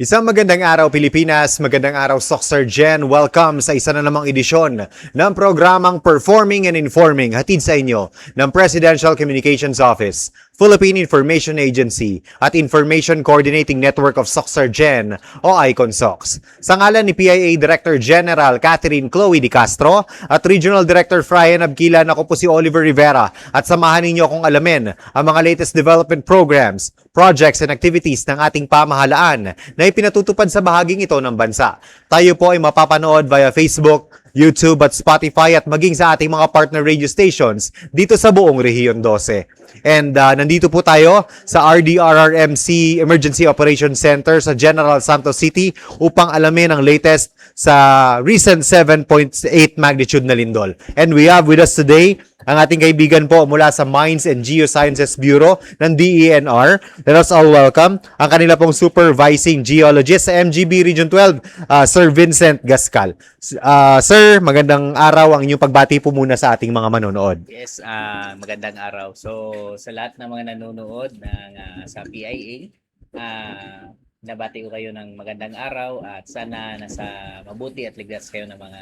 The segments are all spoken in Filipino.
Isang magandang araw Pilipinas, magandang araw Soxer Gen. Welcome sa isa na namang edisyon ng programang Performing and Informing hatid sa inyo ng Presidential Communications Office, Philippine Information Agency at Information Coordinating Network of Soxer Gen o ICONSOX. Sa ngalan ni PIA Director General Catherine Chloe Di Castro at Regional Director Fryan Abquilan, ako po si Oliver Rivera at samahan ninyo akong alamin ang mga latest development programs, projects and activities ng ating pamahalaan na ipinatutupad sa bahaging ito ng bansa. Tayo po ay mapapanood via Facebook, YouTube at Spotify at maging sa ating mga partner radio stations dito sa buong Rehiyon 12. And nandito po tayo sa RDRRMC Emergency Operations Center sa General Santos City upang alamin ang latest sa recent 7.8 magnitude na lindol. And we have with us today ang ating kaibigan po mula sa Mines and Geosciences Bureau ng DENR. Let us all welcome ang kanila pong supervising geologist sa MGB Region 12, Sir Vincent Gascal. Sir, magandang araw. Ang inyong pagbati po muna sa ating mga manonood. Yes, magandang araw. So, sa lahat ng mga nanonood sa PIA, nabati ko kayo ng magandang araw at sana nasa mabuti at ligtas kayo ng mga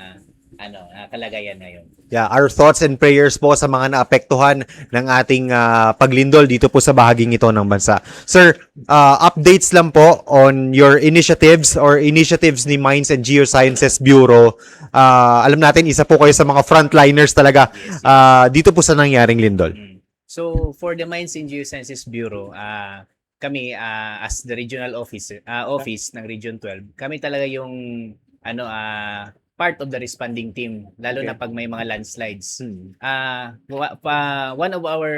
kalagayan ngayon. Yeah, our thoughts and prayers po sa mga naapektuhan ng ating paglindol dito po sa bahaging ito ng bansa. Sir, updates lang po on your initiatives or initiatives ni Mines and Geosciences Bureau. Alam natin, isa po kayo sa mga frontliners talaga dito po sa nangyaring lindol. So, for the Mines and Geosciences Bureau, kami as the regional office ng Region 12, kami talaga yung part of the responding team, lalo na pag may mga landslides. One of our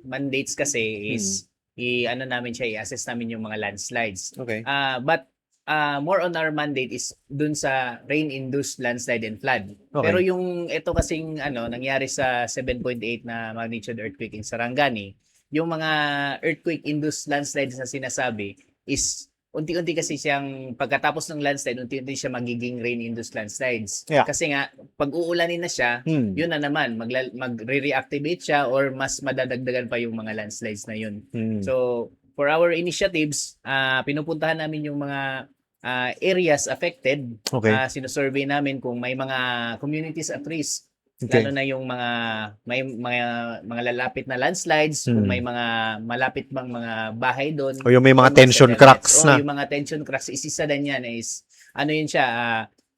mandates kasi is i-assess namin yung mga landslides. Okay. But more on our mandate is dun sa rain-induced landslide and flood. Okay. Pero yung ito kasing nangyari sa 7.8 na magnitude earthquake in Sarangani, yung mga earthquake-induced landslides na sinasabi is unti-unti kasi siyang pagkatapos ng landslide, unti-unti siya magiging rain-induced landslides. Yeah. Kasi nga, pag uulanin na siya, yun na naman, mag-re-reactivate siya or mas madadagdagan pa yung mga landslides na yun. So, for our initiatives, pinupuntahan namin yung mga areas affected. Okay. Sinosurvey namin kung may mga communities at risk. Okay. Lalo na yung may mga lalapit na landslides, kung may mga malapit bang mga bahay doon. O yung may mga tension cracks na. Yung mga tension cracks, isa din yan is, yun siya,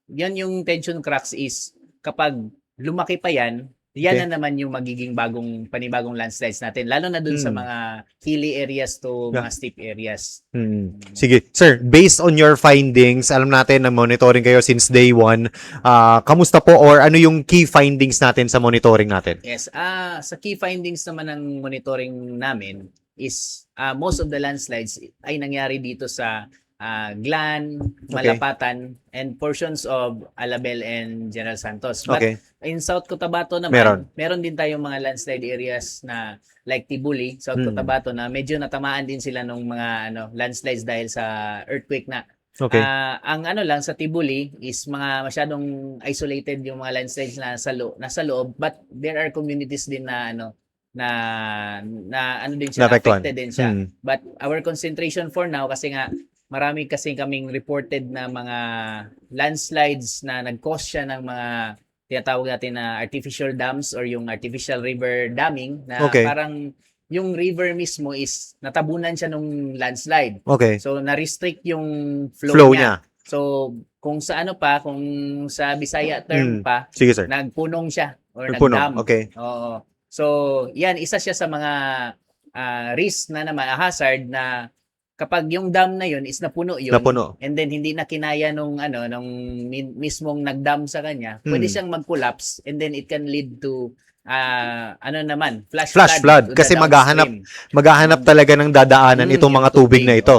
yan yung tension cracks is, kapag lumaki pa yan, yan na naman yung magiging panibagong landslides natin. Lalo na dun sa mga hilly areas to mga steep areas. Sige. Sir, based on your findings, alam natin na monitoring kayo since day one. Kamusta po or ano yung key findings natin sa monitoring natin? Yes. Sa key findings naman ng monitoring namin is most of the landslides ay nangyari dito sa Glan, Malapatan, and portions of Alabel and General Santos. But in South Cotabato naman, meron din tayong mga landslide areas na like Tibuli, South Cotabato, na medyo natamaan din sila ng mga landslides dahil sa earthquake na. Okay. Ang lang sa Tibuli is mga masyadong isolated yung mga landslides na nasa loob, but there are communities din na din siya, affected din siya. But our concentration for now, kasi nga marami kasi kaming reported na mga landslides na nag-cause siya ng mga tinatawag natin na artificial dams or yung artificial river damming na parang yung river mismo is natabunan siya nung landslide. Okay. So na-restrict yung flow niya. So kung sa kung sa Bisaya term pa, sige, sir, nagpunong siya or nagpunong. nagdam. Okay. Oo. So yan, isa siya sa mga risk na naman, hazard na kapag yung dam na yun is napuno yun, and then hindi na kinaya nung mismong nagdam sa kanya, pwede siyang mag-collapse and then it can lead to flash flood kasi maghahanap talaga ng dadaanan itong mga tubig na ito.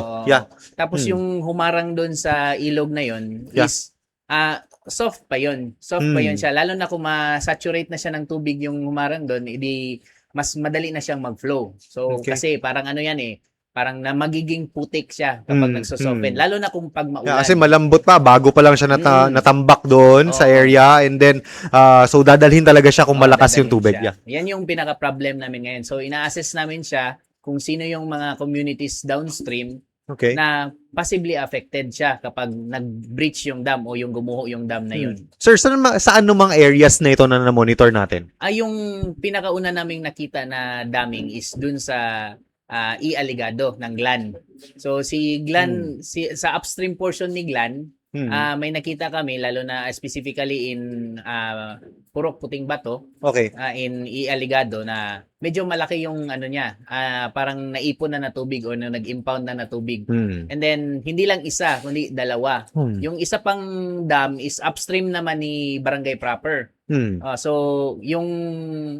Tapos yung humarang doon sa ilog na yun is soft pa yun siya, lalo na kung ma-saturate na siya ng tubig yung humarang doon, edi mas madali na siyang mag-flow. So kasi parang parang na magiging putik siya kapag nagsosopen. Lalo na kung pag maulan. Kasi malambot pa, bago pa lang siya natambak doon sa area, and then so dadalhin talaga siya kung malakas yung tubig. Yan yung pinaka-problem namin ngayon. So ina-assess namin siya kung sino yung mga communities downstream Okay. na possibly affected siya kapag nag-breach yung dam o yung gumuho yung dam na yun. Sir, saan mga areas na ito na na-monitor natin? Yung pinakauna naming nakita na damming is dun sa E. Aligado ng Glan. So si Glan, sa upstream portion ni Glan, may nakita kami lalo na specifically in Purok Puting Bato, Okay. in E. Aligado na medyo malaki yung ano niya, parang naipon na tubig o nag-impound na tubig. And then hindi lang isa kundi dalawa. Yung isa pang dam is upstream naman ni Barangay proper. So yung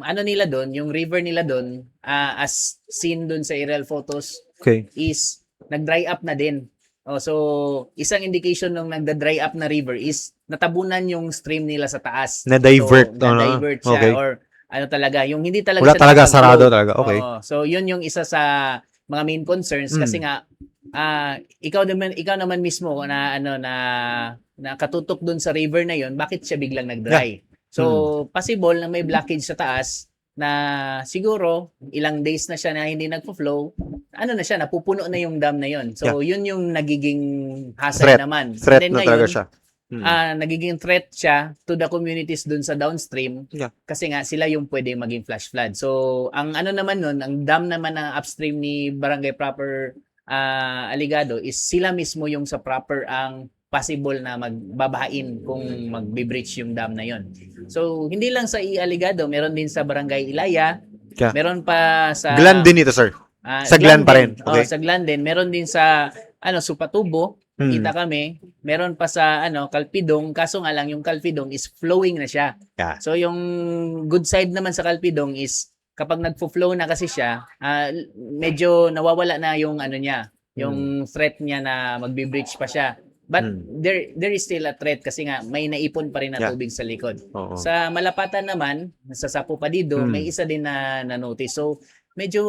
ano nila doon, yung river nila doon, as seen doon sa aerial photos, Okay. is nag-dry up na din. So isang indication ng nagda-dry up na river is natabunan yung stream nila sa taas. Na-divert. So, na-divert siya Okay. or ano talaga, yung hindi talaga Wala siya talaga, nakapag-flow. sarado talaga. Okay. Oo. So yun yung isa sa mga main concerns kasi nga ikaw naman mismo na ano na katutok doon sa river na yon, bakit siya biglang nag-dry? So possible na may blockage sa taas na siguro ilang days na siya na hindi nagfo-flow, ano na siya, napupuno na yung dam na yon. So yun yung nagiging hazard naman. Threat And then na ngayon, talaga siya. nagiging threat siya to the communities dun sa downstream Yeah. kasi nga sila yung pwede maging flash flood. So ang ano naman nun, ang dam naman na upstream ni Barangay proper Aligado is sila mismo yung sa proper ang possible na magbabahain kung magbe-breach yung dam na yon. So hindi lang sa Aligado, meron din sa Barangay Ilaya, Yeah. meron pa sa Glan din ito, sir. Sa Glan pa rin. din. Okay. Sa Glan din, meron din sa Supatubo, kita kami, meron pa sa Calpidong, kaso nga lang yung Calpidong is flowing na siya. Yeah. So yung good side naman sa Calpidong is kapag nagfo-flow na kasi siya, medyo nawawala na yung niya, yung threat niya na magbe-breach pa siya. But there is still a threat kasi nga may naipon pa rin na tubig sa likod. Oo. Sa Malapatan naman, sa Sapo Padido, may isa din na notice. So medyo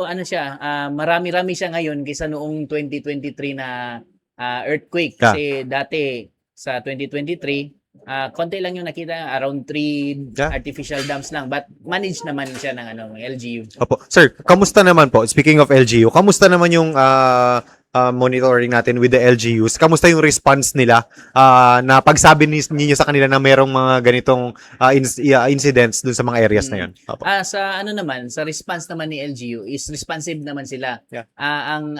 siya, marami-rami siya ngayon kaysa noong 2023 na earthquake. Kasi dati sa 2023, konti lang yung nakita, around 3 artificial dams lang, but managed naman siya ng LGU. Opo. Sir, kamusta naman po? Speaking of LGU, kamusta naman yung monitoring natin with the LGUs? Kamusta yung response nila na pagsabi ninyo sa kanila na merong mga ganitong incidents dun sa mga areas na yun? Opo. Sa sa response naman ni LGU is responsive naman sila. Yeah. Ang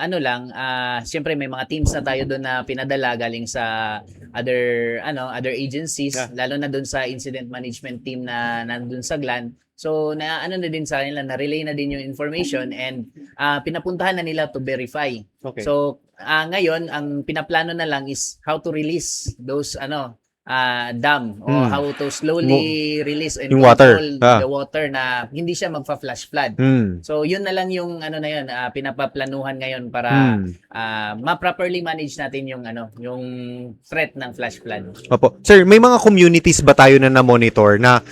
siyempre may mga teams na tayo doon na pinadala galing sa other agencies, lalo na doon sa incident management team na nandun sa Glan. So na din sa kanila, na-relay na din yung information and pinapuntahan na nila to verify. Okay. So ngayon ang pinaplano na lang is how to release those dam o how to slowly release and yung control water. the water na hindi siya magfa-flash flood. So yun na lang yung yun, pinapaplanuhan ngayon para ma-properly manage natin yung yung threat ng flash flood. Opo. Sir, may mga communities ba tayo na na-monitor na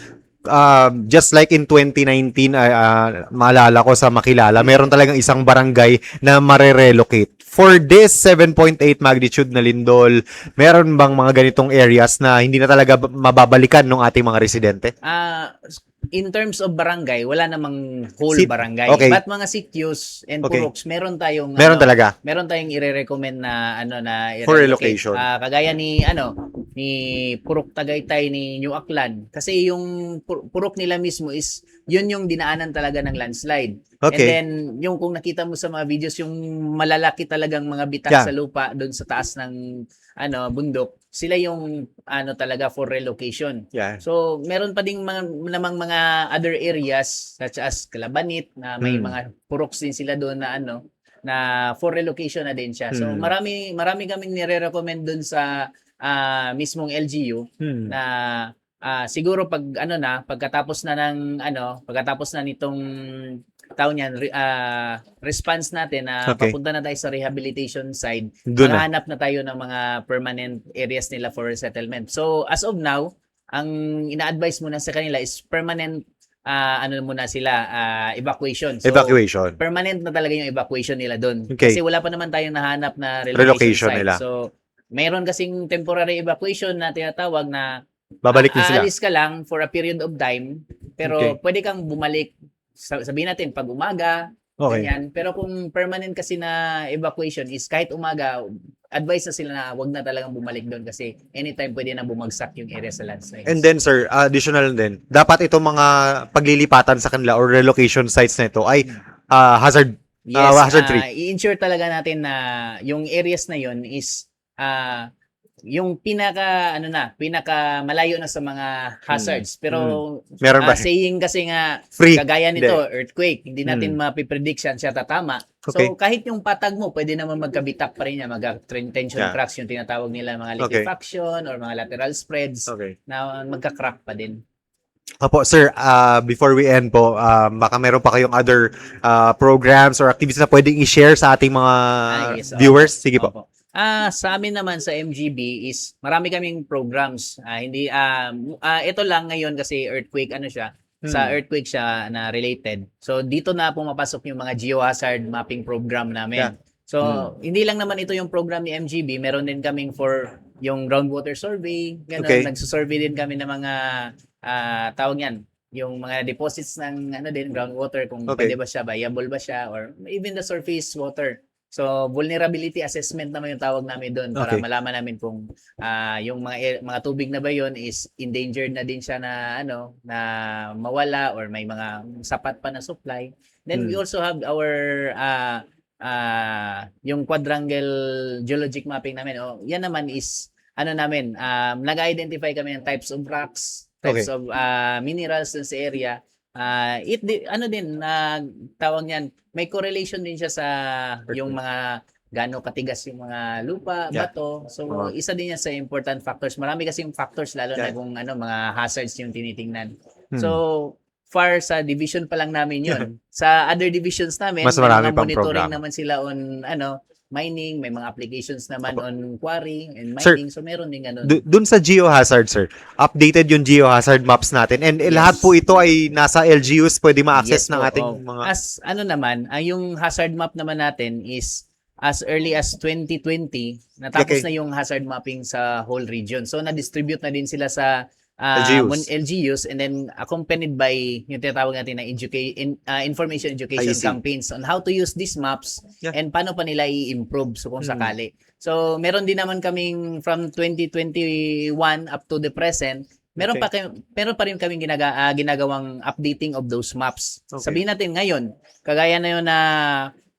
just like in 2019, maalala ko sa Makilala, meron talagang isang barangay na mare-relocate. For this 7.8 magnitude na lindol, meron bang mga ganitong areas na hindi na talaga mababalikan ng ating mga residente? In terms of barangay, wala namang whole barangay. Okay. But mga sitios and puruks, meron tayong talaga. Meron tayong i-recommend na na for relocation. Kagaya ni Purok Tagaytay ni New Aklan, kasi yung purok nila mismo is yun yung dinaanan talaga ng landslide. Okay. And then yung kung nakita mo sa mga videos, yung malalaki talagang mga bitak sa lupa doon sa taas ng bundok, sila yung talaga for relocation. Yeah. So meron pa ding namang mga other areas such as Calabanit na may mga puroks din sila doon na na for relocation na din siya. So marami kaming nire-recommend doon sa mismong LGU na siguro pagkatapos na nitong taon yan, response natin na papunta na tayo sa rehabilitation side, maghahanap na tayo ng mga permanent areas nila for resettlement. So as of now, ang ina-advise muna sa kanila is permanent muna sila, evacuation. So, evacuation. permanent na talaga yung evacuation nila doon. Okay. Kasi wala pa naman tayong nahanap na Relocation site. nila. So mayroon kasing temporary evacuation na tinatawag na Babalik din sila. aalis ka lang for a period of time, pero pwede kang bumalik, sabihin natin pag umaga, Okay. ganyan. Pero kung permanent kasi na evacuation is kahit umaga, advice na sila na wag na talagang bumalik doon kasi anytime pwede na bumagsak yung area sa And landslides. then sir, additional din, dapat itong mga paglilipatan sa kanila or relocation sites na ito ay hazard Yes, hazard free. i-ensure talaga natin na yung areas na yon is ah, yung pinaka malayo na sa mga hazards. Pero Meron ba? saying kasi nga Free. kagaya Hindi. nito, earthquake, hindi natin mapipredict siya tatama. Okay. So kahit yung patag mo, pwede naman magkabitak pa rin yan, tension Yeah. cracks, yung tinatawag nila mga Okay. liquefaction or mga lateral spreads Okay. na magka-crack pa din. Opo, sir, before we end po, baka meron pa kayong other programs or activities na pwedeng i-share sa ating mga Yes, viewers? Sige po. Opo. Sa amin naman sa MGB is marami kaming programs. Hindi ito lang ngayon kasi earthquake siya. Sa earthquake siya na related. So dito na pumapasok yung mga geohazard mapping program namin. Yeah. So hindi lang naman ito yung program ni MGB, meron din kaming for yung groundwater survey, ganun. Okay. Nagsusurvey din kami ng mga tawag yan, yung mga deposits ng din groundwater kung Okay. pwede ba siya, viable ba siya or even the surface water. So, vulnerability assessment naman yung tawag namin doon para Okay. malaman namin kung yung mga tubig na ba yon is endangered na din siya na na mawala or may mga sapat pa na supply. Then we also have our yung quadrangle geologic mapping namin. Yan naman is namin, nag-identify kami ng types of rocks, types of minerals dun sa area. Tawag niyan, may correlation din siya sa yung mga gaano katigas yung mga lupa, Yeah. bato. So, isa din yan sa important factors. Marami kasing factors lalo na kung mga hazards yung tinitingnan. So, far sa division pa lang namin yun. Sa other divisions namin, Mas may marami mga pang monitoring programa. naman sila on mining, may mga applications naman on quarry and Sir, mining. So, meron din ganun. Dun sa geohazard, sir, updated yung geohazard maps natin. And Yes. lahat po ito ay nasa LGUs, pwede ma-access Yes ng po, ating oh. mga... As naman, yung hazard map naman natin is as early as 2020, natapos Okay. na yung hazard mapping sa whole region. So, na-distribute na din sila sa LGUs. LGUs and then accompanied by yung tinatawag natin na information education I see. campaigns on how to use these maps Yeah. and paano pa nila i-improve so kung sakali. So, meron din naman kaming from 2021 up to the present, meron pa rin kaming ginagawang updating of those maps. Okay. Sabihin natin ngayon, kagaya na yun na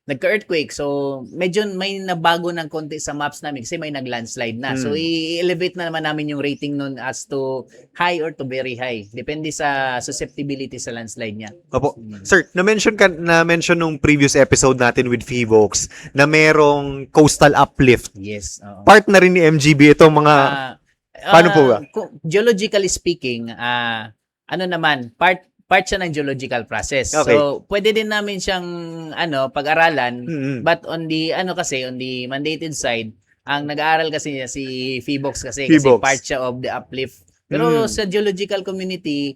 nagka-earthquake. So, medyo may nabago ng konti sa maps namin kasi may nag-landslide na. So, i-elevate na naman namin yung rating nun as to high or to very high. Depende sa susceptibility sa landslide niya. Opo. Sir, na-mention nung previous episode natin with Fevox na merong coastal uplift. Yes. Oo. Part na rin ni MGB itong mga... paano po ba? Geologically speaking, part siya ng geological process. Okay. So, pwede din namin siyang pag-aralan, Mm-mm. but on the on the mandated side, ang nag-aaral kasi niya si Fevox kasi Fevox. part siya of the uplift. Pero sa geological community,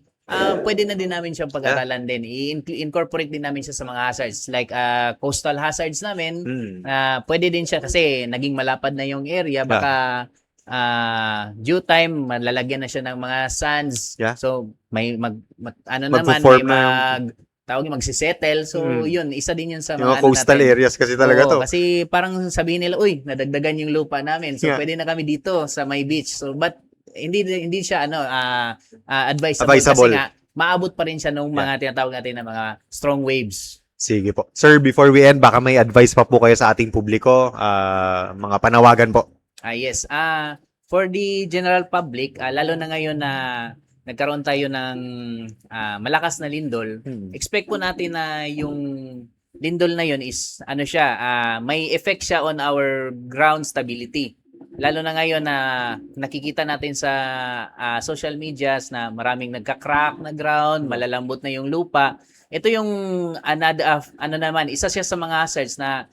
pwede na din namin siyang pag-aralan din. I-incorporate din namin siya sa mga hazards like coastal hazards namin. Pwede din siya kasi naging malapad na yung area, baka due time malalagyan na siya ng mga sands. Yeah. So may Magpo-form na magsisettle. So yun, isa din yun sa yung mga mga coastal natin. areas kasi talaga Oo, to. kasi parang sabihin nila, uy, nadagdagan yung lupa namin. So Yeah. pwede na kami dito sa my beach. So but hindi siya advisable Advisable. kasi nga maabot pa rin siya ng mga tinatawag natin na mga strong waves. Sige po. Sir, before we end, baka may advice pa po kayo sa ating publiko, mga panawagan po. Yes. For the general public, lalo na ngayon na nagkaroon tayo ng malakas na lindol, expect po natin na yung lindol na yun is may effect siya on our ground stability. Lalo na ngayon na nakikita natin sa social medias na maraming nagka-crack na ground, malalambot na yung lupa. Ito yung isa siya sa mga hazards na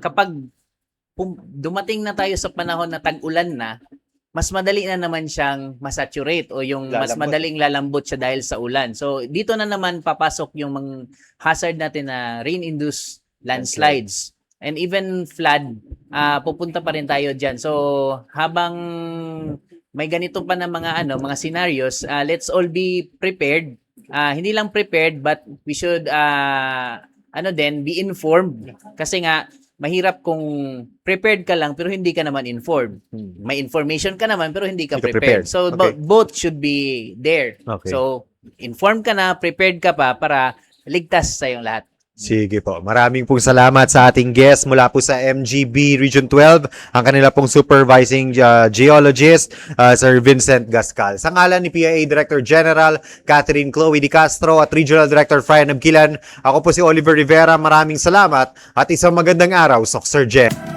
kapag dumating na tayo sa panahon na tag-ulan na, mas madali na naman siyang masaturate o yung mas madaling lalambot siya dahil sa ulan. So, dito na naman papasok yung mga hazard natin na rain-induced landslides. And even flood, pupunta pa rin tayo dyan. So, habang may ganito pa na mga scenarios, let's all be prepared. Hindi lang prepared, but we should be informed. Kasi nga, mahirap kung prepared ka lang pero hindi ka naman informed. May information ka naman pero hindi ka Hindi ka prepared. prepared. So, Okay. both should be there. Okay. So, informed ka na, prepared ka pa para ligtas sa iyong lahat. Sige po. Maraming pong salamat sa ating guest mula po sa MGB Region 12, ang kanila pong supervising geologist, Sir Vincent Gascal. Sa ngalan ni PIA Director General Catherine Chloe Di Castro at Regional Director Frian Abquilan, ako po si Oliver Rivera. Maraming salamat at isang magandang araw, Soc. Sir Jen.